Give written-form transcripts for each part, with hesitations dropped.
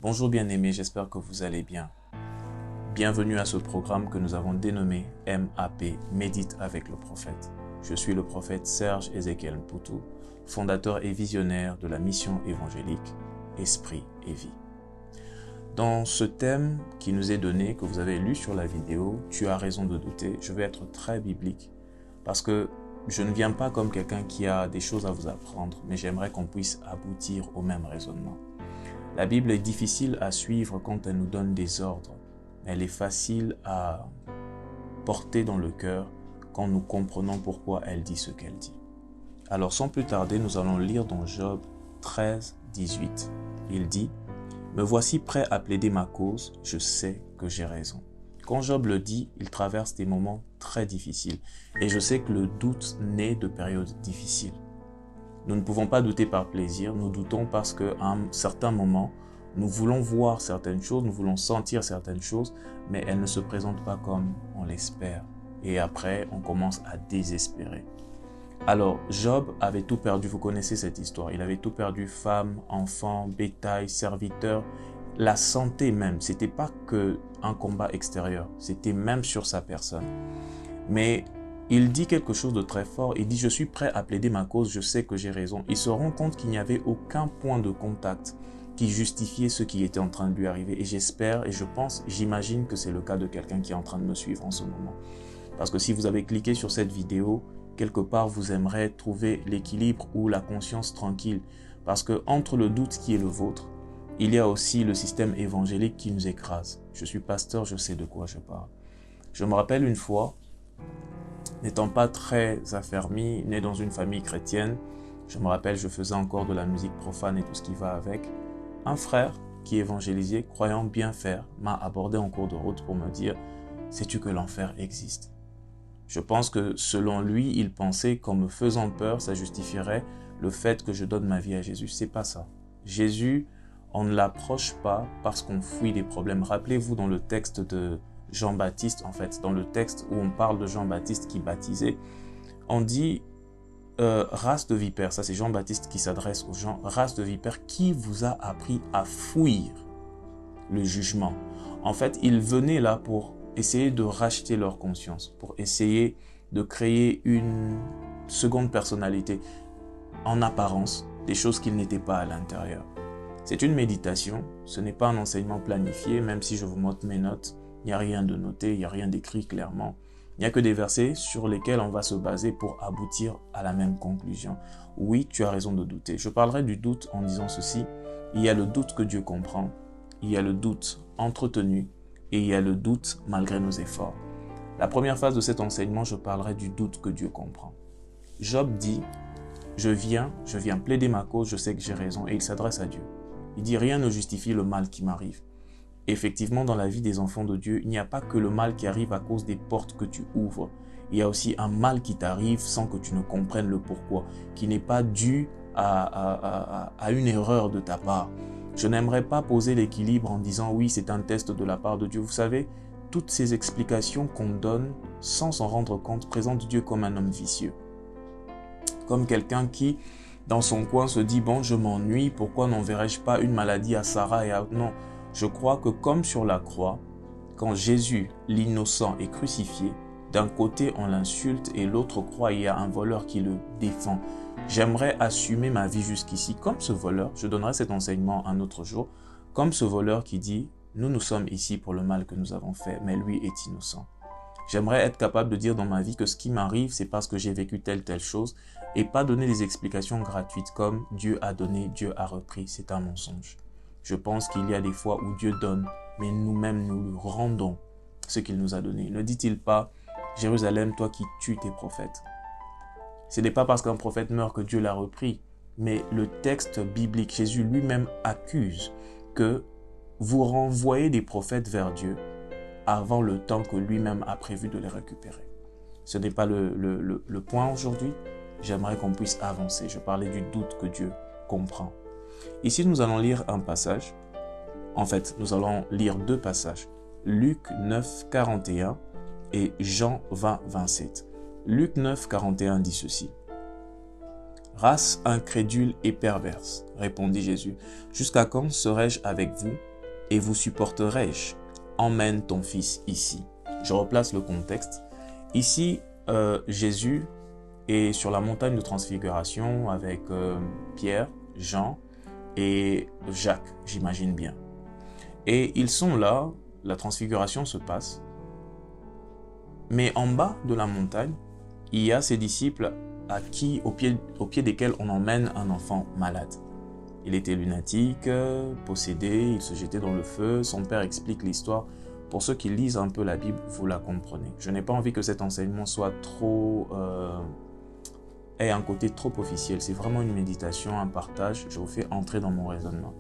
Bonjour bien-aimés, j'espère que vous allez bien. Bienvenue à ce programme que nous avons dénommé MAP, Médite avec le prophète. Je suis le prophète Serge Ézéchiel Mpoutou, fondateur et visionnaire de la mission évangélique Esprit et Vie. Dans ce thème qui nous est donné, que vous avez lu sur la vidéo, Tu as raison de douter, je vais être très biblique parce que je ne viens pas comme quelqu'un qui a des choses à vous apprendre, mais j'aimerais qu'on puisse aboutir au même raisonnement. La Bible est difficile à suivre quand elle nous donne des ordres. Elle est facile à porter dans le cœur quand nous comprenons pourquoi elle dit ce qu'elle dit. Alors sans plus tarder, nous allons lire dans Job 13, 18. Il dit « Me voici prêt à plaider ma cause, je sais que j'ai raison. » Quand Job le dit, il traverse des moments très difficiles. Et je sais que le doute naît de périodes difficiles. Nous ne pouvons pas douter par plaisir, nous doutons parce qu'à un certain moment, nous voulons voir certaines choses, nous voulons sentir certaines choses, mais elles ne se présentent pas comme on l'espère. Et après, on commence à désespérer. Alors, Job avait tout perdu, vous connaissez cette histoire. Il avait tout perdu, femme, enfant, bétail, serviteur, la santé même. Ce n'était pas qu'un combat extérieur, c'était même sur sa personne. Mais il dit quelque chose de très fort, il dit « Je suis prêt à plaider ma cause, je sais que j'ai raison ». Il se rend compte qu'il n'y avait aucun point de contact qui justifiait ce qui était en train de lui arriver. Et j'espère, et je pense, j'imagine que c'est le cas de quelqu'un qui est en train de me suivre en ce moment. Parce que si vous avez cliqué sur cette vidéo, quelque part vous aimerez trouver l'équilibre ou la conscience tranquille. Parce que entre le doute qui est le vôtre, il y a aussi le système évangélique qui nous écrase. Je suis pasteur, je sais de quoi je parle. Je me rappelle une fois, n'étant pas très affermi, né dans une famille chrétienne, je me rappelle, je faisais encore de la musique profane et tout ce qui va avec. Un frère qui évangélisait, croyant bien faire, m'a abordé en cours de route pour me dire « Sais-tu que l'enfer existe ?» Je pense que selon lui, il pensait qu'en me faisant peur, ça justifierait le fait que je donne ma vie à Jésus. C'est pas ça. Jésus, on ne l'approche pas parce qu'on fuit des problèmes. Rappelez-vous dans le texte de Jean-Baptiste, en fait, dans le texte où on parle de Jean-Baptiste qui baptisait, on dit race de vipères, ça c'est Jean-Baptiste qui s'adresse aux gens, race de vipères, qui vous a appris à fuir le jugement? En fait, ils venaient là pour essayer de racheter leur conscience, pour essayer de créer une seconde personnalité en apparence, des choses qu'ils n'étaient pas à l'intérieur. C'est une méditation, ce n'est pas un enseignement planifié, même si je vous montre mes notes, il n'y a rien de noté, il n'y a rien d'écrit clairement. Il n'y a que des versets sur lesquels on va se baser pour aboutir à la même conclusion. Oui, tu as raison de douter. Je parlerai du doute en disant ceci. Il y a le doute que Dieu comprend, il y a le doute entretenu et il y a le doute malgré nos efforts. La première phase de cet enseignement, je parlerai du doute que Dieu comprend. Job dit, je viens plaider ma cause, je sais que j'ai raison, et il s'adresse à Dieu. Il dit, rien ne justifie le mal qui m'arrive. Effectivement, dans la vie des enfants de Dieu, il n'y a pas que le mal qui arrive à cause des portes que tu ouvres. Il y a aussi un mal qui t'arrive sans que tu ne comprennes le pourquoi, qui n'est pas dû à une erreur de ta part. Je n'aimerais pas poser l'équilibre en disant oui, c'est un test de la part de Dieu. Vous savez, toutes ces explications qu'on donne sans s'en rendre compte présentent Dieu comme un homme vicieux. Comme quelqu'un qui, dans son coin, se dit « Bon, je m'ennuie, pourquoi n'enverrai-je pas une maladie à Sarah et à... » Non. Je crois que comme sur la croix, quand Jésus, l'innocent, est crucifié, d'un côté on l'insulte et l'autre croit il y a un voleur qui le défend. J'aimerais assumer ma vie jusqu'ici comme ce voleur, je donnerai cet enseignement un autre jour, comme ce voleur qui dit « Nous sommes ici pour le mal que nous avons fait, mais lui est innocent. » J'aimerais être capable de dire dans ma vie que ce qui m'arrive, c'est parce que j'ai vécu telle chose et pas donner des explications gratuites comme « Dieu a donné, Dieu a repris », c'est un mensonge. Je pense qu'il y a des fois où Dieu donne, mais nous-mêmes nous lui rendons ce qu'il nous a donné. Ne dit-il pas, Jérusalem, toi qui tues tes prophètes. Ce n'est pas parce qu'un prophète meurt que Dieu l'a repris, mais le texte biblique, Jésus lui-même accuse que vous renvoyez des prophètes vers Dieu avant le temps que lui-même a prévu de les récupérer. Ce n'est pas le point aujourd'hui. J'aimerais qu'on puisse avancer. Je parlais du doute que Dieu comprend. Ici, nous allons lire un passage. En fait, nous allons lire deux passages. Luc 9, 41 et Jean 20, 27. Luc 9, 41 dit ceci. Race incrédule et perverse, répondit Jésus. Jusqu'à quand serai-je avec vous et vous supporterai-je? Emmène ton fils ici. Je replace le contexte. Ici, Jésus est sur la montagne de transfiguration avec Pierre, Jean et Jacques, j'imagine bien. Et ils sont là, la transfiguration se passe. Mais en bas de la montagne, il y a ses disciples au pied desquels on emmène un enfant malade. Il était lunatique, possédé, il se jetait dans le feu. Son père explique l'histoire. Pour ceux qui lisent un peu la Bible, vous la comprenez. Je n'ai pas envie que cet enseignement soit ait un côté trop officiel. C'est vraiment une méditation, un partage. Je vous fais entrer dans mon raisonnement.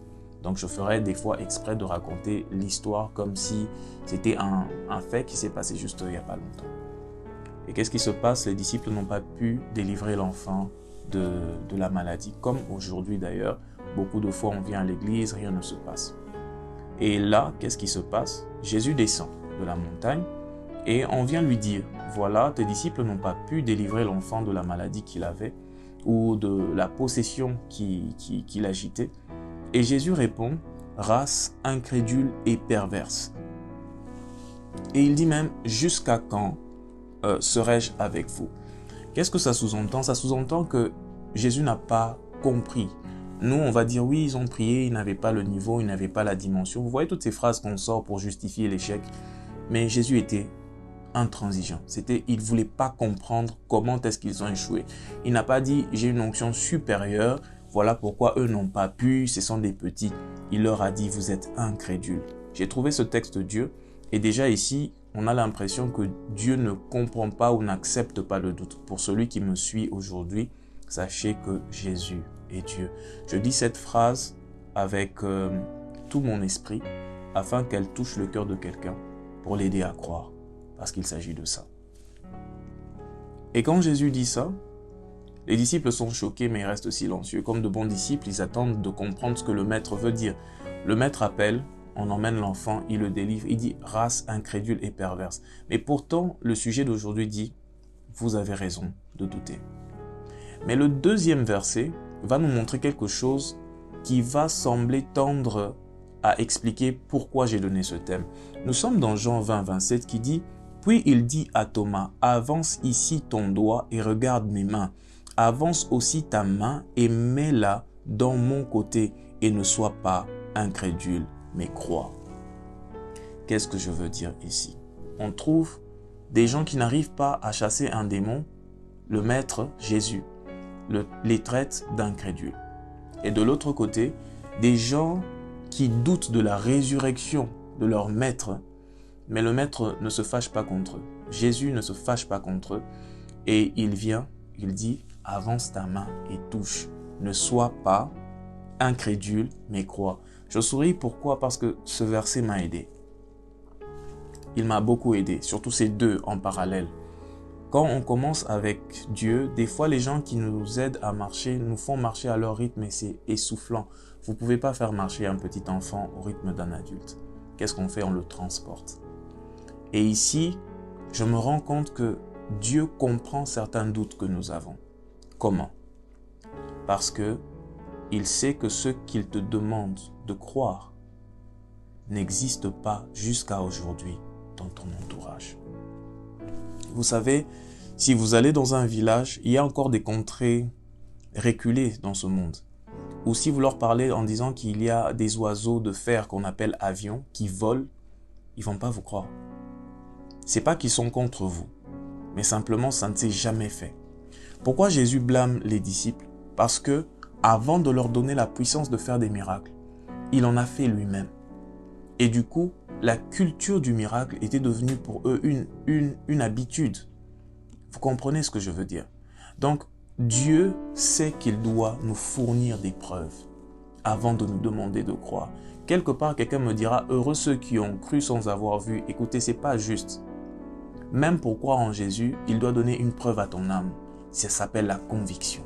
Donc je ferai des fois exprès de raconter l'histoire comme si c'était un fait qui s'est passé juste il n'y a pas longtemps. Et qu'est-ce qui se passe? Les disciples n'ont pas pu délivrer l'enfant de la maladie. Comme aujourd'hui d'ailleurs, beaucoup de fois on vient à l'église, rien ne se passe. Et là, qu'est-ce qui se passe? Jésus descend de la montagne et on vient lui dire, voilà, tes disciples n'ont pas pu délivrer l'enfant de la maladie qu'il avait ou de la possession qu'il agitait. Et Jésus répond, race incrédule et perverse. Et il dit même, jusqu'à quand serai-je avec vous? Qu'est-ce que ça sous-entend? Ça sous-entend que Jésus n'a pas compris. Nous, on va dire, oui, ils ont prié, ils n'avaient pas le niveau, ils n'avaient pas la dimension. Vous voyez toutes ces phrases qu'on sort pour justifier l'échec. Mais Jésus était intransigeant. Il ne voulait pas comprendre comment est-ce qu'ils ont échoué. Il n'a pas dit, j'ai une onction supérieure, voilà pourquoi eux n'ont pas pu, ce sont des petits. Il leur a dit, vous êtes incrédules. J'ai trouvé ce texte Dieu, et déjà ici, on a l'impression que Dieu ne comprend pas ou n'accepte pas le doute. Pour celui qui me suit aujourd'hui, sachez que Jésus est Dieu. Je dis cette phrase avec tout mon esprit, afin qu'elle touche le cœur de quelqu'un, pour l'aider à croire, parce qu'il s'agit de ça. Et quand Jésus dit ça, les disciples sont choqués, mais ils restent silencieux. Comme de bons disciples, ils attendent de comprendre ce que le maître veut dire. Le maître appelle, on emmène l'enfant, il le délivre, il dit « race incrédule et perverse ». Mais pourtant, le sujet d'aujourd'hui dit « vous avez raison de douter ». Mais le deuxième verset va nous montrer quelque chose qui va sembler tendre à expliquer pourquoi j'ai donné ce thème. Nous sommes dans Jean 20, 27 qui dit « Puis il dit à Thomas, avance ici ton doigt et regarde mes mains. Avance aussi ta main et mets-la dans mon côté et ne sois pas incrédule, mais crois. » Qu'est-ce que je veux dire ici? On trouve des gens qui n'arrivent pas à chasser un démon, le maître Jésus les traite d'incrédules. Et de l'autre côté, des gens qui doutent de la résurrection de leur maître, mais le maître ne se fâche pas contre eux. Jésus ne se fâche pas contre eux et il vient, il dit, avance ta main et touche. Ne sois pas incrédule, mais crois. Je souris, pourquoi? Parce que ce verset m'a aidé. Il m'a beaucoup aidé, surtout ces deux en parallèle. Quand on commence avec Dieu, des fois les gens qui nous aident à marcher nous font marcher à leur rythme et c'est essoufflant. Vous ne pouvez pas faire marcher un petit enfant au rythme d'un adulte. Qu'est-ce qu'on fait? On le transporte. Et ici, je me rends compte que Dieu comprend certains doutes que nous avons. Comment? Parce que il sait que ce qu'il te demande de croire n'existe pas jusqu'à aujourd'hui dans ton entourage. Vous savez, si vous allez dans un village, il y a encore des contrées reculées dans ce monde. Ou si vous leur parlez en disant qu'il y a des oiseaux de fer qu'on appelle avions qui volent, ils ne vont pas vous croire. Ce n'est pas qu'ils sont contre vous, mais simplement ça ne s'est jamais fait. Pourquoi Jésus blâme les disciples? Parce que avant de leur donner la puissance de faire des miracles, il en a fait lui-même. Et du coup, la culture du miracle était devenue pour eux une habitude. Vous comprenez ce que je veux dire? Donc, Dieu sait qu'il doit nous fournir des preuves avant de nous demander de croire. Quelque part, quelqu'un me dira, heureux ceux qui ont cru sans avoir vu. Écoutez, ce n'est pas juste. Même pour croire en Jésus, il doit donner une preuve à ton âme. Ça s'appelle la conviction.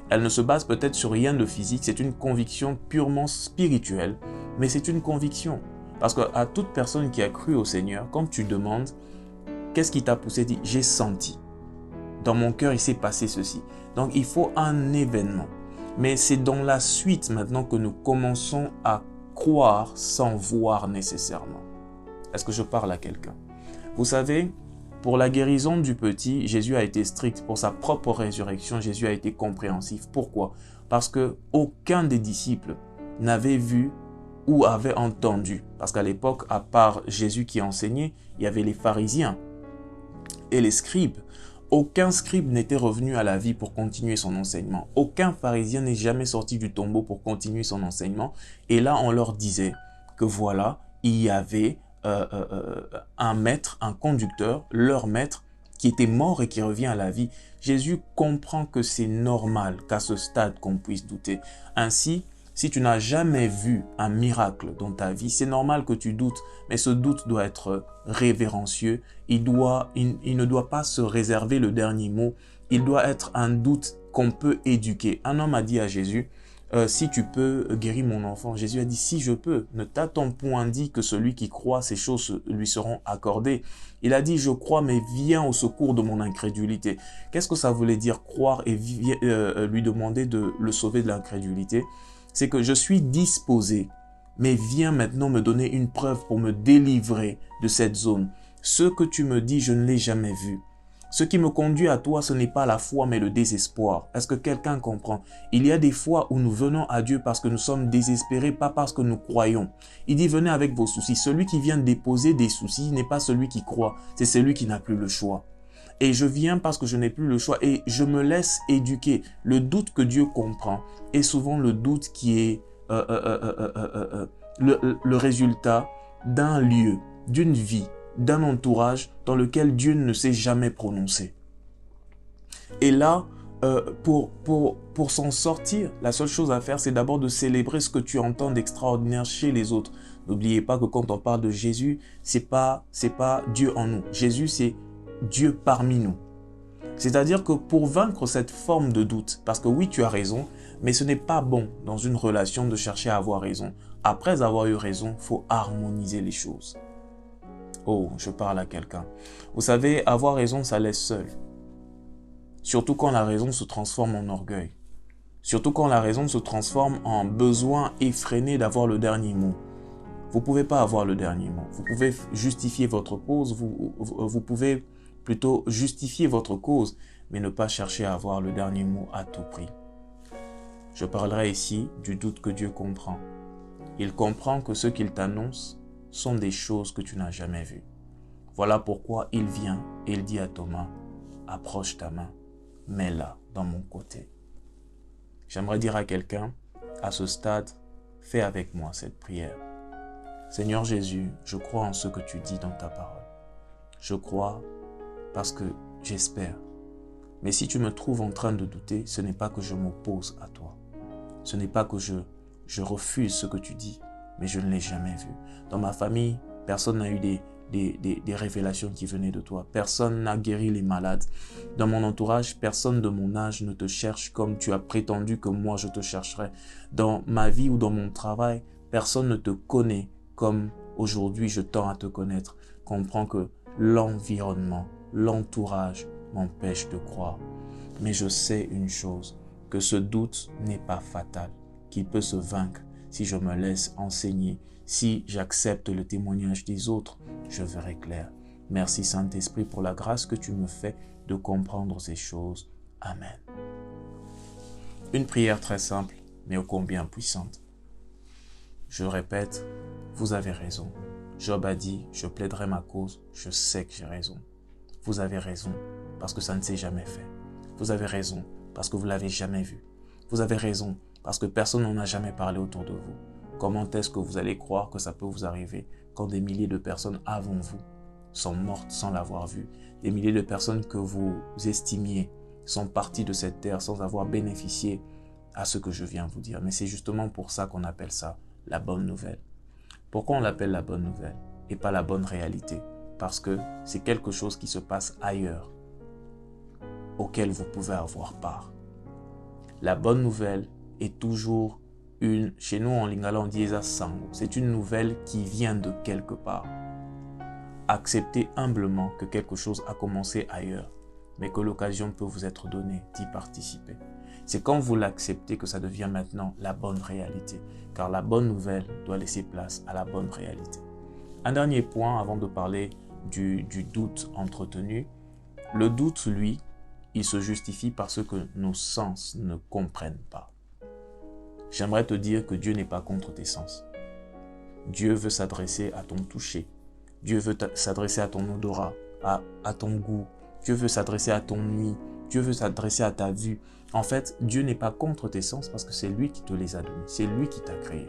Elle ne se base peut-être sur rien de physique, c'est une conviction purement spirituelle, mais c'est une conviction. Parce qu'à toute personne qui a cru au Seigneur, quand tu demandes, qu'est-ce qui t'a poussé? Dit, j'ai senti. dans mon cœur, il s'est passé ceci. Donc, il faut un événement. Mais c'est dans la suite maintenant que nous commençons à croire sans voir nécessairement. Est-ce que je parle à quelqu'un? Vous savez, pour la guérison du petit, Jésus a été strict. Pour sa propre résurrection, Jésus a été compréhensif. Pourquoi? Parce que aucun des disciples n'avait vu ou avait entendu. Parce qu'à l'époque, à part Jésus qui enseignait, il y avait les pharisiens et les scribes. Aucun scribe n'était revenu à la vie pour continuer son enseignement. Aucun pharisien n'est jamais sorti du tombeau pour continuer son enseignement. Et là, on leur disait que voilà, il y avait un maître, un conducteur, leur maître, qui était mort et qui revient à la vie. Jésus comprend que c'est normal qu'à ce stade qu'on puisse douter. Ainsi, si tu n'as jamais vu un miracle dans ta vie, c'est normal que tu doutes, mais ce doute doit être révérencieux. Il ne doit pas se réserver le dernier mot. Il doit être un doute qu'on peut éduquer. Un homme a dit à Jésus, si tu peux guérir mon enfant. Jésus a dit, si je peux, ne t'attends point dit que celui qui croit, ces choses lui seront accordées. Il a dit, je crois, mais viens au secours de mon incrédulité. Qu'est-ce que ça voulait dire croire et lui demander de le sauver de l'incrédulité? C'est que je suis disposé, mais viens maintenant me donner une preuve pour me délivrer de cette zone. Ce que tu me dis, je ne l'ai jamais vu. Ce qui me conduit à toi, ce n'est pas la foi, mais le désespoir. Est-ce que quelqu'un comprend? Il y a des fois où nous venons à Dieu parce que nous sommes désespérés, pas parce que nous croyons. Il dit, venez avec vos soucis. Celui qui vient déposer des soucis n'est pas celui qui croit, c'est celui qui n'a plus le choix. Et je viens parce que je n'ai plus le choix et je me laisse éduquer. Le doute que Dieu comprend est souvent le doute qui est le résultat d'un lieu, d'une vie, d'un entourage dans lequel Dieu ne s'est jamais prononcé. Et là, pour s'en sortir, la seule chose à faire, c'est d'abord de célébrer ce que tu entends d'extraordinaire chez les autres. N'oubliez pas que quand on parle de Jésus, c'est pas Dieu en nous. Jésus, c'est Dieu parmi nous. C'est-à-dire que pour vaincre cette forme de doute, parce que oui, tu as raison, mais ce n'est pas bon dans une relation de chercher à avoir raison. Après avoir eu raison, il faut harmoniser les choses. Oh, je parle à quelqu'un. Vous savez, avoir raison, ça laisse seul. Surtout quand la raison se transforme en orgueil. Surtout quand la raison se transforme en besoin effréné d'avoir le dernier mot. Vous ne pouvez pas avoir le dernier mot. Vous pouvez justifier votre cause, vous pouvez plutôt justifier votre cause, mais ne pas chercher à avoir le dernier mot à tout prix. Je parlerai ici du doute que Dieu comprend. Il comprend que ce qu'il t'annonce sont des choses que tu n'as jamais vues. Voilà pourquoi il vient et il dit à Thomas, approche ta main, mets-la dans mon côté. J'aimerais dire à quelqu'un, à ce stade, fais avec moi cette prière. Seigneur Jésus, je crois en ce que tu dis dans ta parole. Je crois parce que j'espère. Mais si tu me trouves en train de douter, ce n'est pas que je m'oppose à toi. Ce n'est pas que je refuse ce que tu dis, mais je ne l'ai jamais vu. Dans ma famille, personne n'a eu des révélations qui venaient de toi. Personne n'a guéri les malades. Dans mon entourage, personne de mon âge ne te cherche comme tu as prétendu que moi je te chercherais. Dans ma vie ou dans mon travail, personne ne te connaît comme aujourd'hui je tends à te connaître. Comprends que l'environnement, l'entourage m'empêche de croire. Mais je sais une chose, que ce doute n'est pas fatal, qu'il peut se vaincre si je me laisse enseigner, si j'accepte le témoignage des autres, je verrai clair. Merci Saint-Esprit pour la grâce que tu me fais de comprendre ces choses. Amen. Une prière très simple, mais ô combien puissante. Je répète, vous avez raison. Job a dit, je plaiderai ma cause, je sais que j'ai raison. Vous avez raison, parce que ça ne s'est jamais fait. Vous avez raison, parce que vous ne l'avez jamais vu. Vous avez raison, parce que personne n'en a jamais parlé autour de vous. Comment est-ce que vous allez croire que ça peut vous arriver quand des milliers de personnes avant vous sont mortes sans l'avoir vu? Des milliers de personnes que vous estimiez sont parties de cette terre sans avoir bénéficié à ce que je viens vous dire. Mais c'est justement pour ça qu'on appelle ça la bonne nouvelle. Pourquoi on l'appelle la bonne nouvelle et pas la bonne réalité? Parce que c'est quelque chose qui se passe ailleurs, auquel vous pouvez avoir part. La bonne nouvelle est toujours chez nous en lingala on dit eza sango. C'est une nouvelle qui vient de quelque part. Acceptez humblement que quelque chose a commencé ailleurs mais que l'occasion peut vous être donnée d'y participer. C'est quand vous l'acceptez que ça devient maintenant la bonne réalité, car la bonne nouvelle doit laisser place à la bonne réalité. Un dernier point avant de parler du doute entretenu. Le doute, lui, il se justifie par ce que nos sens ne comprennent pas. J'aimerais te dire que Dieu n'est pas contre tes sens. Dieu veut s'adresser à ton toucher. Dieu veut s'adresser à ton odorat, à ton goût. Dieu veut s'adresser à ton ouïe. Dieu veut s'adresser à ta vue. En fait, Dieu n'est pas contre tes sens parce que c'est lui qui te les a donnés. C'est lui qui t'a créé.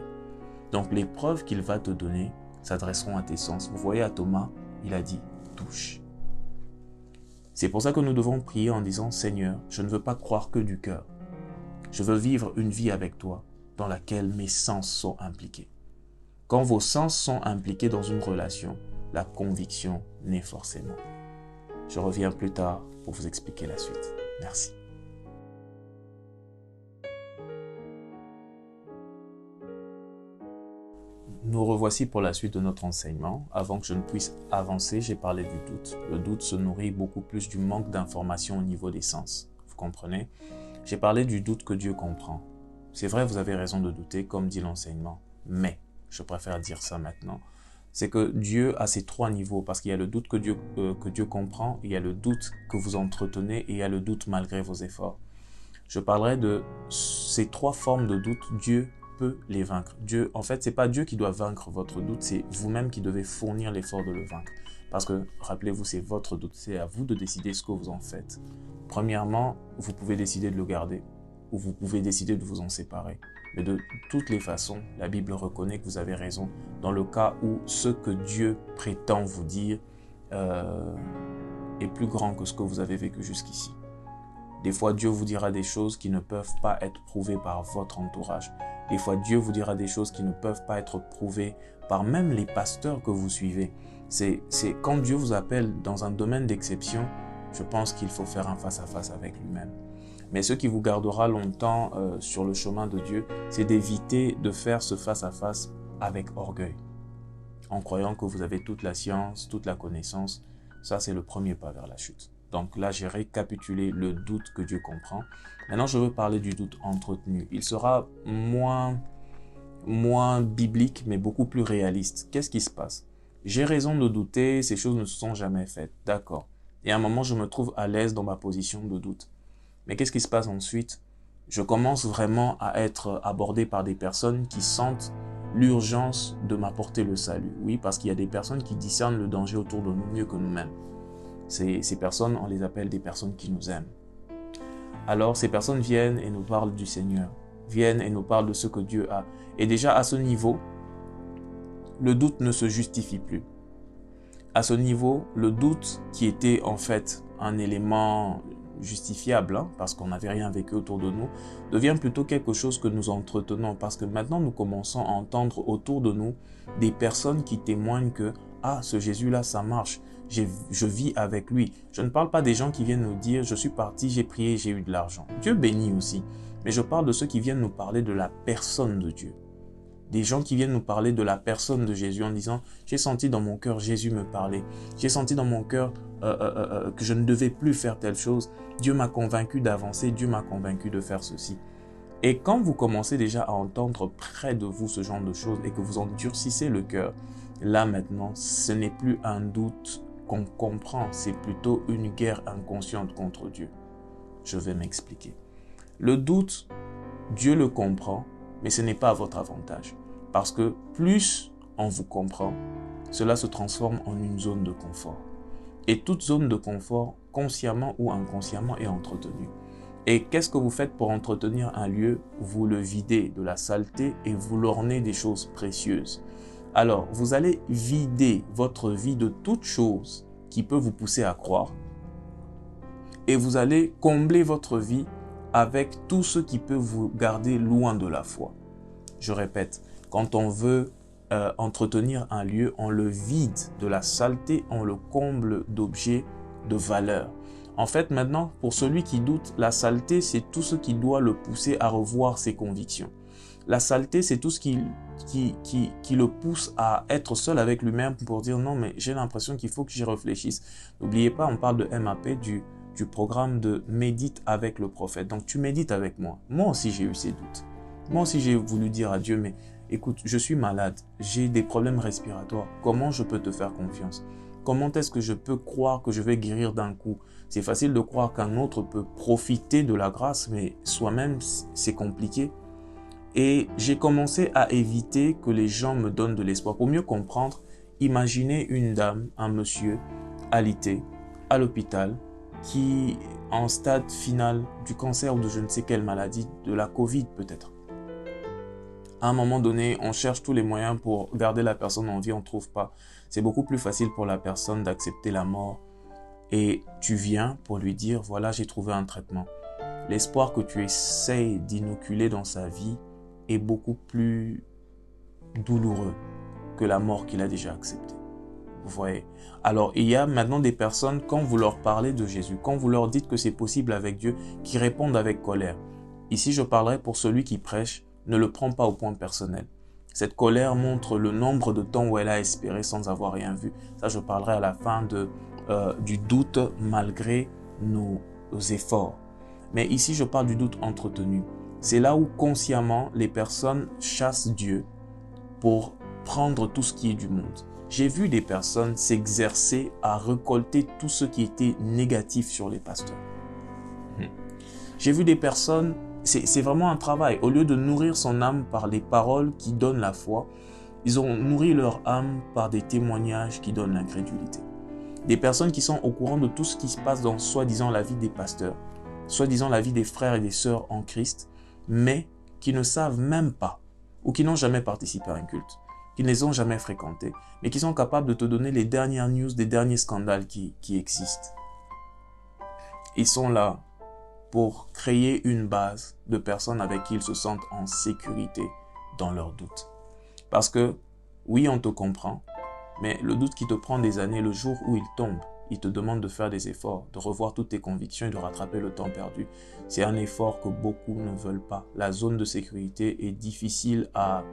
Donc, les preuves qu'il va te donner s'adresseront à tes sens. Vous voyez, à Thomas, il a dit « touche ». C'est pour ça que nous devons prier en disant « Seigneur, je ne veux pas croire que du cœur. Je veux vivre une vie avec toi dans laquelle mes sens sont impliqués. » Quand vos sens sont impliqués dans une relation, la conviction naît forcément. Je reviens plus tard pour vous expliquer la suite. Merci. Nous revoici pour la suite de notre enseignement. Avant que je ne puisse avancer, j'ai parlé du doute. Le doute se nourrit beaucoup plus du manque d'informations au niveau des sens. Vous comprenez? J'ai parlé du doute que Dieu comprend. C'est vrai, vous avez raison de douter, comme dit l'enseignement. Mais, je préfère dire ça maintenant, c'est que Dieu a ces trois niveaux, parce qu'il y a le doute que Dieu comprend, il y a le doute que vous entretenez, et il y a le doute malgré vos efforts. Je parlerai de ces trois formes de doute. Dieu peut les vaincre. Dieu, en fait, c'est pas Dieu qui doit vaincre votre doute, c'est vous-même qui devez fournir l'effort de le vaincre. Parce que, rappelez-vous, c'est votre doute, c'est à vous de décider ce que vous en faites. Premièrement, vous pouvez décider de le garder, ou vous pouvez décider de vous en séparer. Mais de toutes les façons, la Bible reconnaît que vous avez raison dans le cas où ce que Dieu prétend vous dire est plus grand que ce que vous avez vécu jusqu'ici. Des fois, Dieu vous dira des choses qui ne peuvent pas être prouvées par votre entourage. Des fois, Dieu vous dira des choses qui ne peuvent pas être prouvées par même les pasteurs que vous suivez. C'est quand Dieu vous appelle dans un domaine d'exception, je pense qu'il faut faire un face-à-face avec lui-même. Mais ce qui vous gardera longtemps sur le chemin de Dieu, c'est d'éviter de faire ce face-à-face avec orgueil. En croyant que vous avez toute la science, toute la connaissance, ça c'est le premier pas vers la chute. Donc là, j'ai récapitulé le doute que Dieu comprend. Maintenant, je veux parler du doute entretenu. Il sera moins biblique, mais beaucoup plus réaliste. Qu'est-ce qui se passe? J'ai raison de douter, ces choses ne se sont jamais faites. D'accord. Et à un moment, je me trouve à l'aise dans ma position de doute. Mais qu'est-ce qui se passe ensuite? Je commence vraiment à être abordé par des personnes qui sentent l'urgence de m'apporter le salut. Oui, parce qu'il y a des personnes qui discernent le danger autour de nous mieux que nous-mêmes. Ces personnes, on les appelle des personnes qui nous aiment. Alors, ces personnes viennent et nous parlent du Seigneur, viennent et nous parlent de ce que Dieu a. Et déjà, à ce niveau, le doute ne se justifie plus. À ce niveau, le doute, qui était en fait un élément justifiable, parce qu'on n'avait rien vécu autour de nous, devient plutôt quelque chose que nous entretenons, parce que maintenant, nous commençons à entendre autour de nous des personnes qui témoignent que « Ah, ce Jésus-là, ça marche. Je vis avec lui. » Je ne parle pas des gens qui viennent nous dire « Je suis parti, j'ai prié, j'ai eu de l'argent. » Dieu bénit aussi. Mais je parle de ceux qui viennent nous parler de la personne de Dieu. Des gens qui viennent nous parler de la personne de Jésus en disant « J'ai senti dans mon cœur Jésus me parler. J'ai senti dans mon cœur que je ne devais plus faire telle chose. Dieu m'a convaincu d'avancer. Dieu m'a convaincu de faire ceci. » Et quand vous commencez déjà à entendre près de vous ce genre de choses et que vous endurcissez le cœur, là maintenant, ce n'est plus un doute qu'on comprend, c'est plutôt une guerre inconsciente contre Dieu. Je vais m'expliquer. Le doute, Dieu le comprend, mais ce n'est pas à votre avantage. Parce que plus on vous comprend, cela se transforme en une zone de confort. Et toute zone de confort, consciemment ou inconsciemment, est entretenue. Et qu'est-ce que vous faites pour entretenir un lieu? Vous le videz de la saleté et vous l'ornez des choses précieuses. Alors, vous allez vider votre vie de toute chose qui peut vous pousser à croire. Et vous allez combler votre vie avec tout ce qui peut vous garder loin de la foi. Je répète, quand on veut entretenir un lieu, on le vide de la saleté, on le comble d'objets de valeur. En fait, maintenant, pour celui qui doute, la saleté, c'est tout ce qui doit le pousser à revoir ses convictions. La saleté, c'est tout ce qui le pousse à être seul avec lui-même pour dire « Non, mais j'ai l'impression qu'il faut que j'y réfléchisse. » N'oubliez pas, on parle de MAP, du du programme de Médite avec le prophète. Donc tu médites avec moi. Moi aussi j'ai eu ces doutes. Moi aussi j'ai voulu dire à Dieu, mais écoute, je suis malade, j'ai des problèmes respiratoires. Comment je peux te faire confiance? Comment est-ce que je peux croire que je vais guérir d'un coup? C'est facile de croire qu'un autre peut profiter de la grâce, mais soi-même, c'est compliqué. Et j'ai commencé à éviter que les gens me donnent de l'espoir. Pour mieux comprendre, imaginez une dame, un monsieur, alité, à l'hôpital, qui est en stade final du cancer ou de je ne sais quelle maladie, de la Covid peut-être. À un moment donné, on cherche tous les moyens pour garder la personne en vie, on ne trouve pas. C'est beaucoup plus facile pour la personne d'accepter la mort. Et tu viens pour lui dire, voilà, j'ai trouvé un traitement. L'espoir que tu essayes d'inoculer dans sa vie est beaucoup plus douloureux que la mort qu'il a déjà acceptée. Vous voyez? Alors, il y a maintenant des personnes, quand vous leur parlez de Jésus, quand vous leur dites que c'est possible avec Dieu, qui répondent avec colère. Ici, je parlerai pour celui qui prêche, ne le prends pas au point personnel. Cette colère montre le nombre de temps où elle a espéré sans avoir rien vu. Ça, je parlerai à la fin du doute malgré nos efforts. Mais ici, je parle du doute entretenu. C'est là où consciemment, les personnes chassent Dieu pour prendre tout ce qui est du monde. J'ai vu des personnes s'exercer à récolter tout ce qui était négatif sur les pasteurs. J'ai vu des personnes, c'est vraiment un travail. Au lieu de nourrir son âme par les paroles qui donnent la foi, ils ont nourri leur âme par des témoignages qui donnent l'incrédulité. Des personnes qui sont au courant de tout ce qui se passe dans soi-disant la vie des pasteurs, soi-disant la vie des frères et des sœurs en Christ, mais qui ne savent même pas ou qui n'ont jamais participé à un culte, qui ne les ont jamais fréquentés, mais qui sont capables de te donner les dernières news des derniers scandales qui existent. Ils sont là pour créer une base de personnes avec qui ils se sentent en sécurité dans leurs doutes. Parce que, oui, on te comprend, mais le doute qui te prend des années, le jour où il tombe, il te demande de faire des efforts, de revoir toutes tes convictions et de rattraper le temps perdu. C'est un effort que beaucoup ne veulent pas. La zone de sécurité est difficile à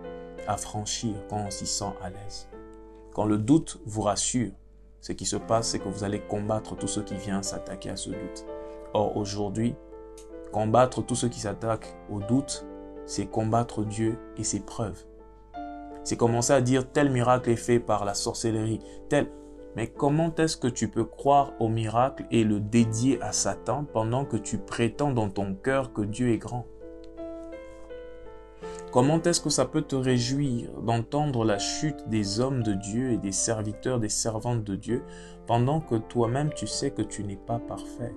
franchir quand on s'y sent à l'aise. Quand le doute vous rassure, ce qui se passe, c'est que vous allez combattre tout ce qui vient s'attaquer à ce doute. Or, aujourd'hui, combattre tout ce qui s'attaque au doute, c'est combattre Dieu et ses preuves. C'est commencer à dire tel miracle est fait par la sorcellerie, tel... Mais comment est-ce que tu peux croire au miracle et le dédier à Satan pendant que tu prétends dans ton cœur que Dieu est grand? Comment est-ce que ça peut te réjouir d'entendre la chute des hommes de Dieu et des serviteurs, des servantes de Dieu, pendant que toi-même tu sais que tu n'es pas parfait?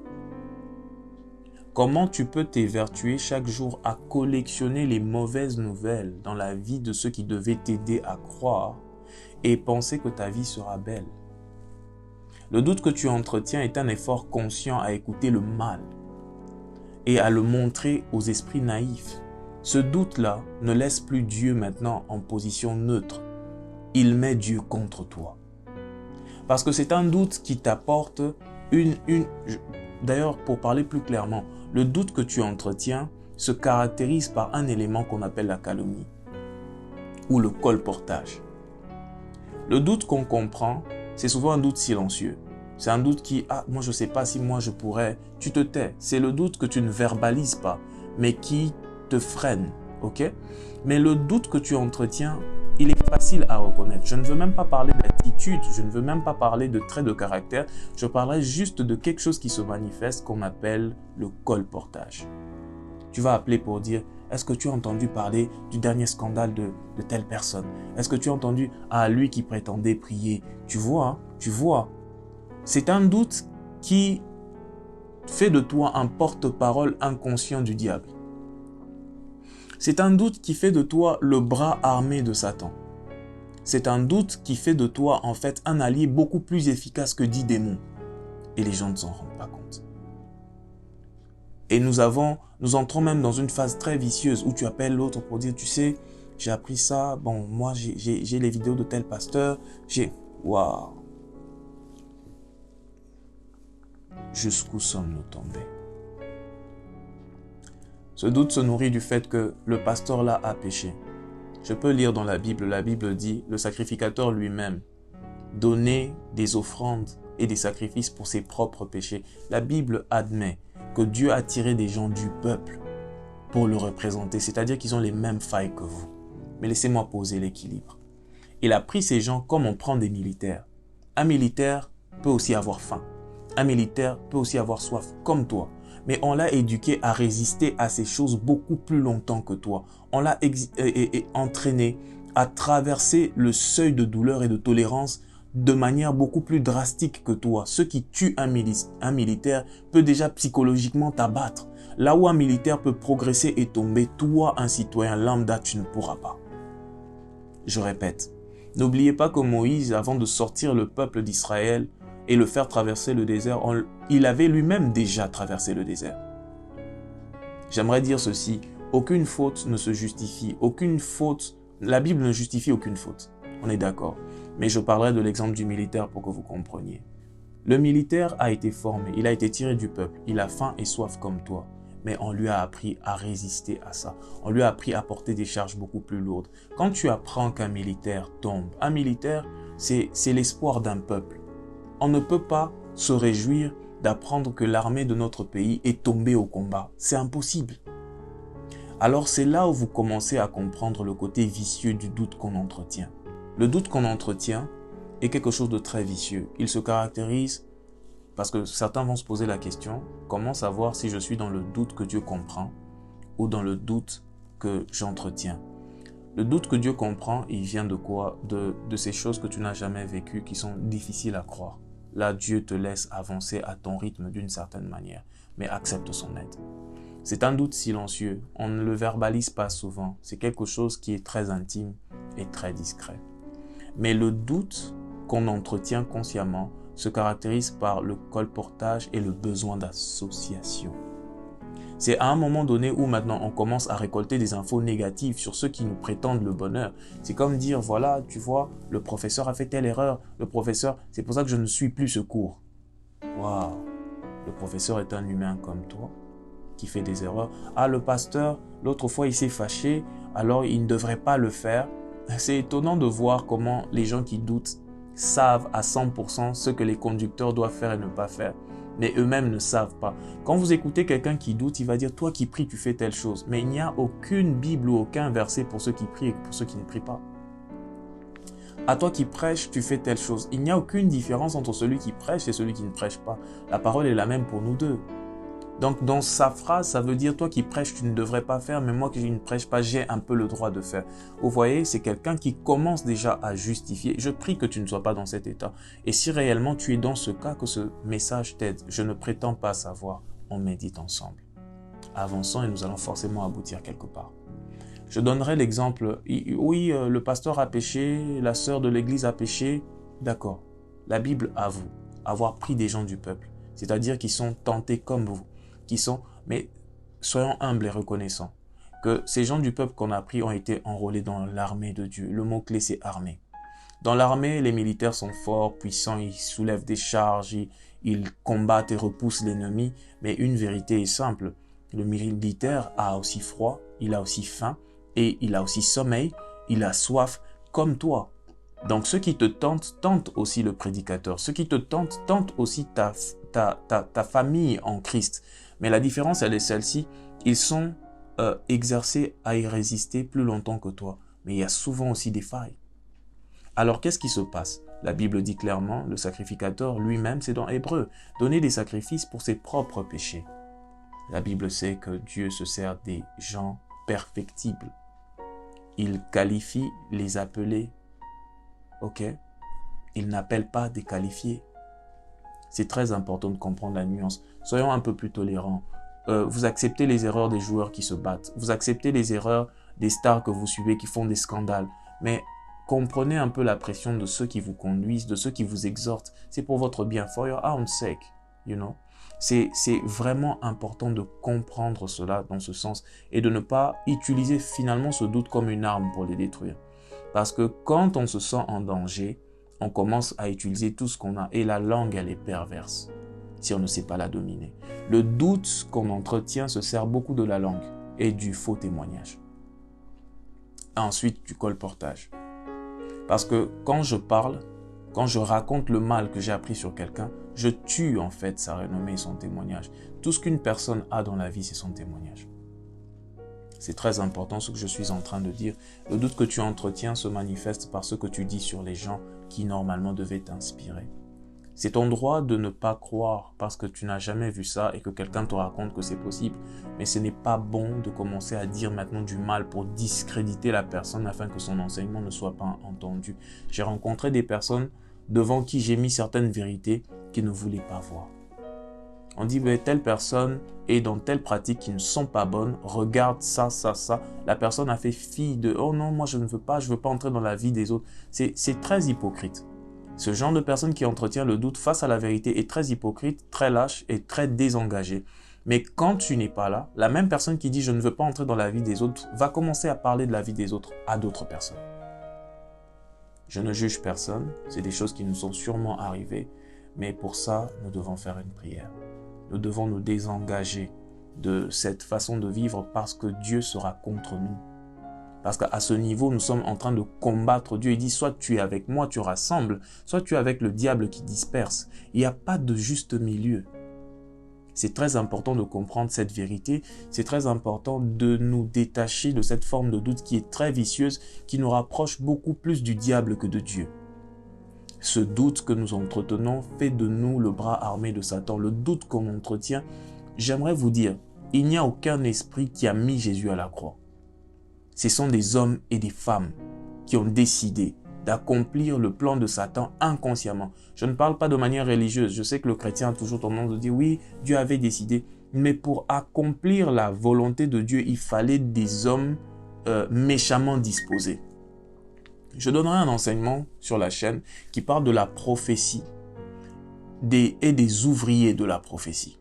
Comment tu peux t'évertuer chaque jour à collectionner les mauvaises nouvelles dans la vie de ceux qui devaient t'aider à croire et penser que ta vie sera belle? Le doute que tu entretiens est un effort conscient à écouter le mal et à le montrer aux esprits naïfs. Ce doute-là ne laisse plus Dieu maintenant en position neutre. Il met Dieu contre toi. Parce que c'est un doute qui t'apporte D'ailleurs, pour parler plus clairement, le doute que tu entretiens se caractérise par un élément qu'on appelle la calomnie ou le colportage. Le doute qu'on comprend, c'est souvent un doute silencieux. C'est un doute qui, moi je ne sais pas si moi je pourrais, tu te tais. C'est le doute que tu ne verbalises pas, mais qui te freine, ok? Mais le doute que tu entretiens, il est facile à reconnaître. Je ne veux même pas parler d'attitude, je ne veux même pas parler de traits de caractère, je parlerai juste de quelque chose qui se manifeste qu'on appelle le colportage. Tu vas appeler pour dire, est-ce que tu as entendu parler du dernier scandale de telle personne? Est-ce que tu as entendu, lui qui prétendait prier? Tu vois. C'est un doute qui fait de toi un porte-parole inconscient du diable. C'est un doute qui fait de toi le bras armé de Satan. C'est un doute qui fait de toi en fait un allié beaucoup plus efficace que 10 démons. Et les gens ne s'en rendent pas compte. Et nous entrons même dans une phase très vicieuse où tu appelles l'autre pour dire, tu sais, j'ai appris ça, bon, moi j'ai les vidéos de tel pasteur, waouh. Jusqu'où sommes-nous tombés? Ce doute se nourrit du fait que le pasteur là a péché. Je peux lire dans la Bible dit, le sacrificateur lui-même donnait des offrandes et des sacrifices pour ses propres péchés. La Bible admet que Dieu a tiré des gens du peuple pour le représenter, c'est-à-dire qu'ils ont les mêmes failles que vous. Mais laissez-moi poser l'équilibre. Il a pris ces gens comme on prend des militaires. Un militaire peut aussi avoir faim. Un militaire peut aussi avoir soif, comme toi. Mais on l'a éduqué à résister à ces choses beaucoup plus longtemps que toi. On l'a entraîné à traverser le seuil de douleur et de tolérance de manière beaucoup plus drastique que toi. Ce qui tue un militaire peut déjà psychologiquement t'abattre. Là où un militaire peut progresser et tomber, toi, un citoyen lambda, tu ne pourras pas. Je répète, n'oubliez pas que Moïse, avant de sortir le peuple d'Israël et le faire traverser le désert, il avait lui-même déjà traversé le désert. J'aimerais dire ceci, aucune faute ne se justifie, la Bible ne justifie aucune faute, on est d'accord. Mais je parlerai de l'exemple du militaire pour que vous compreniez. Le militaire a été formé, il a été tiré du peuple, il a faim et soif comme toi. Mais on lui a appris à résister à ça. On lui a appris à porter des charges beaucoup plus lourdes. Quand tu apprends qu'un militaire tombe, un militaire, c'est l'espoir d'un peuple. On ne peut pas se réjouir d'apprendre que l'armée de notre pays est tombée au combat. C'est impossible. Alors c'est là où vous commencez à comprendre le côté vicieux du doute qu'on entretient. Le doute qu'on entretient est quelque chose de très vicieux. Il se caractérise parce que certains vont se poser la question, comment savoir si je suis dans le doute que Dieu comprend ou dans le doute que j'entretiens? Le doute que Dieu comprend, il vient de quoi? De ces choses que tu n'as jamais vécues qui sont difficiles à croire. Là, Dieu te laisse avancer à ton rythme d'une certaine manière, mais accepte son aide. C'est un doute silencieux, on ne le verbalise pas souvent, c'est quelque chose qui est très intime et très discret. Mais le doute qu'on entretient consciemment se caractérise par le colportage et le besoin d'association. C'est à un moment donné où maintenant on commence à récolter des infos négatives sur ceux qui nous prétendent le bonheur. C'est comme dire, voilà, tu vois, le professeur a fait telle erreur, c'est pour ça que je ne suis plus ce cours. Waouh, le professeur est un humain comme toi, qui fait des erreurs. Ah, le pasteur, l'autre fois il s'est fâché, alors il ne devrait pas le faire. C'est étonnant de voir comment les gens qui doutent savent à 100% ce que les conducteurs doivent faire et ne pas faire. Mais eux-mêmes ne savent pas. Quand vous écoutez quelqu'un qui doute, il va dire, toi qui pries, tu fais telle chose. Mais il n'y a aucune Bible ou aucun verset pour ceux qui prient et pour ceux qui ne prient pas. À toi qui prêches, tu fais telle chose. Il n'y a aucune différence entre celui qui prêche et celui qui ne prêche pas. La parole est la même pour nous deux. Donc dans sa phrase, ça veut dire toi qui prêches, tu ne devrais pas faire, mais moi qui ne prêche pas, j'ai un peu le droit de faire. Vous voyez, c'est quelqu'un qui commence déjà à justifier. Je prie que tu ne sois pas dans cet état. Et si réellement tu es dans ce cas, que ce message t'aide, je ne prétends pas savoir, on médite ensemble. Avançons et nous allons forcément aboutir quelque part. Je donnerai l'exemple, oui, le pasteur a péché, la sœur de l'église a péché, d'accord. La Bible avoue avoir pris des gens du peuple, c'est-à-dire qui sont tentés comme vous. Mais soyons humbles et reconnaissants que ces gens du peuple qu'on a pris ont été enrôlés dans l'armée de Dieu. Le mot-clé, c'est armée. Dans l'armée, les militaires sont forts, puissants, ils soulèvent des charges, ils combattent et repoussent l'ennemi. Mais une vérité est simple, le militaire a aussi froid, il a aussi faim, et il a aussi sommeil, il a soif, comme toi. Donc ceux qui te tentent aussi le prédicateur. Ceux qui te tentent aussi ta famille en Christ. Mais la différence, elle est celle-ci. Ils sont exercés à y résister plus longtemps que toi. Mais il y a souvent aussi des failles. Alors, qu'est-ce qui se passe? La Bible dit clairement, le sacrificateur lui-même, c'est dans Hébreu, donner des sacrifices pour ses propres péchés. La Bible sait que Dieu se sert des gens perfectibles. Il qualifie les appelés. Ok? Il n'appelle pas des qualifiés. C'est très important de comprendre la nuance. Soyons un peu plus tolérants. Vous acceptez les erreurs des joueurs qui se battent. Vous acceptez les erreurs des stars que vous suivez qui font des scandales. Mais comprenez un peu la pression de ceux qui vous conduisent, de ceux qui vous exhortent. C'est pour votre bien. For your own sake, you know. C'est vraiment important de comprendre cela dans ce sens et de ne pas utiliser finalement ce doute comme une arme pour les détruire. Parce que quand on se sent en danger, on commence à utiliser tout ce qu'on a et la langue, elle est perverse si on ne sait pas la dominer. Le doute qu'on entretient se sert beaucoup de la langue et du faux témoignage. Ensuite, du colportage. Parce que quand je parle Quand je raconte le mal que j'ai appris sur quelqu'un, je tue en fait sa renommée et son témoignage. Tout ce qu'une personne a dans la vie, c'est son témoignage. C'est très important ce que je suis en train de dire. Le doute que tu entretiens se manifeste par ce que tu dis sur les gens qui normalement devaient t'inspirer. C'est ton droit de ne pas croire parce que tu n'as jamais vu ça et que quelqu'un te raconte que c'est possible. Mais ce n'est pas bon de commencer à dire maintenant du mal pour discréditer la personne afin que son enseignement ne soit pas entendu. J'ai rencontré des personnes devant qui j'ai mis certaines vérités qu'ils ne voulaient pas voir. On dit, mais telle personne est dans telle pratique qui ne sont pas bonnes, regarde ça, ça, ça. La personne a fait fi de, oh non, moi je ne veux pas, je ne veux pas entrer dans la vie des autres. C'est très hypocrite. Ce genre de personne qui entretient le doute face à la vérité est très hypocrite, très lâche et très désengagée. Mais quand tu n'es pas là, la même personne qui dit je ne veux pas entrer dans la vie des autres va commencer à parler de la vie des autres à d'autres personnes. Je ne juge personne, c'est des choses qui nous sont sûrement arrivées, mais pour ça, nous devons faire une prière. Nous devons nous désengager de cette façon de vivre parce que Dieu sera contre nous. Parce qu'à ce niveau, nous sommes en train de combattre Dieu. Il dit, soit tu es avec moi, tu rassembles, soit tu es avec le diable qui disperse. Il n'y a pas de juste milieu. C'est très important de comprendre cette vérité. C'est très important de nous détacher de cette forme de doute qui est très vicieuse, qui nous rapproche beaucoup plus du diable que de Dieu. Ce doute que nous entretenons fait de nous le bras armé de Satan. Le doute qu'on entretient, j'aimerais vous dire, il n'y a aucun esprit qui a mis Jésus à la croix. Ce sont des hommes et des femmes qui ont décidé d'accomplir le plan de Satan inconsciemment. Je ne parle pas de manière religieuse. Je sais que le chrétien a toujours tendance à dire oui, Dieu avait décidé. Mais pour accomplir la volonté de Dieu, il fallait des hommes méchamment disposés. Je donnerai un enseignement sur la chaîne qui parle de la prophétie et des ouvriers de la prophétie.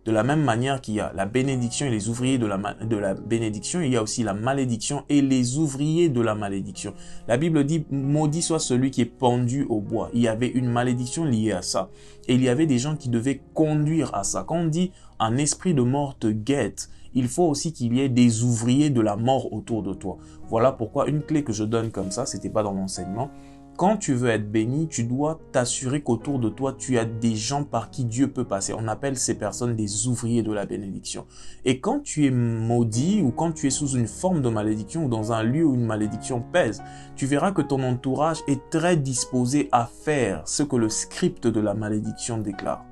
De la même manière qu'il y a la bénédiction et les ouvriers de la bénédiction, il y a aussi la malédiction et les ouvriers de la malédiction. La Bible dit, maudit soit celui qui est pendu au bois. Il y avait une malédiction liée à ça. Et il y avait des gens qui devaient conduire à ça. Quand on dit un esprit de mort te guette, il faut aussi qu'il y ait des ouvriers de la mort autour de toi. Voilà pourquoi une clé que je donne comme ça, c'était pas dans l'enseignement. Quand tu veux être béni, tu dois t'assurer qu'autour de toi, tu as des gens par qui Dieu peut passer. On appelle ces personnes des ouvriers de la bénédiction. Et quand tu es maudit ou quand tu es sous une forme de malédiction ou dans un lieu où une malédiction pèse, tu verras que ton entourage est très disposé à faire ce que le script de la malédiction déclare.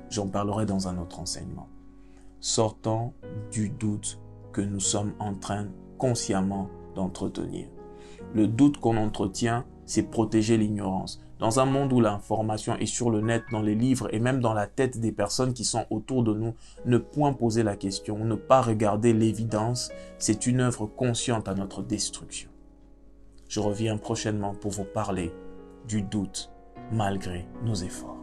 J'en parlerai dans un autre enseignement. Sortons du doute que nous sommes en train consciemment d'entretenir. Le doute qu'on entretient, c'est protéger l'ignorance. Dans un monde où l'information est sur le net, dans les livres et même dans la tête des personnes qui sont autour de nous, ne point poser la question, ne pas regarder l'évidence, c'est une œuvre consciente à notre destruction. Je reviens prochainement pour vous parler du doute malgré nos efforts.